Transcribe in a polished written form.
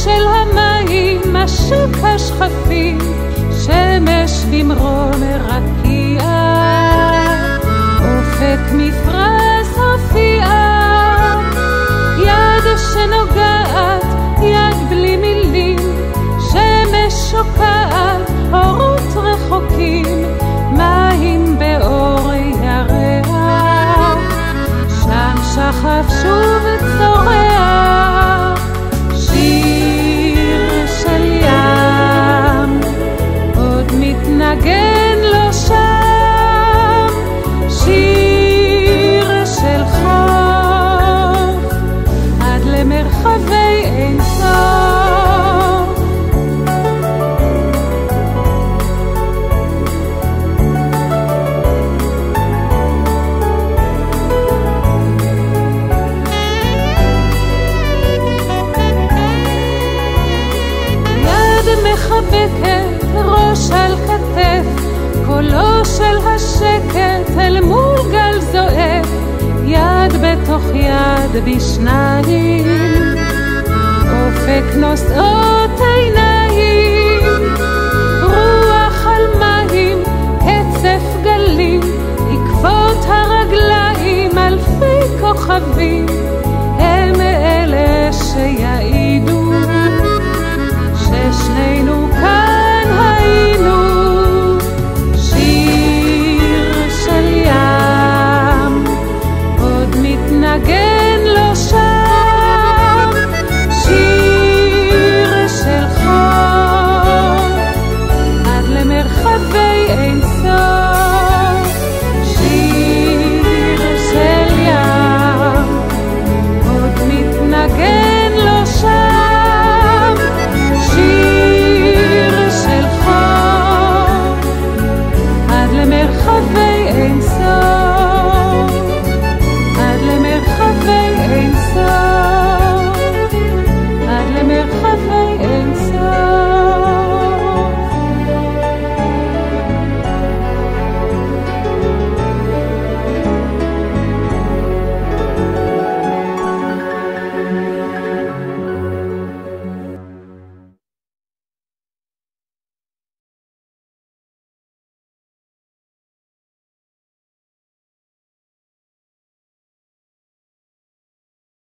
של המים, השוק השכפים, שמש במרום רקיע, אופק מפרש הופיע, יד שנוגעת, יד בלי מילים, שמש שוקעת, אורות רחוקים, מים באור ירח, שם שכב שוב צורח, שיר של ים, עוד מתנגן לו שם, שיר של חוף, עד למרחבי אין סוף. מחבקת ראש על כתף, קולו של השקט אל מול גל זועף, יד בתוך יד בשניים, אופק נושאו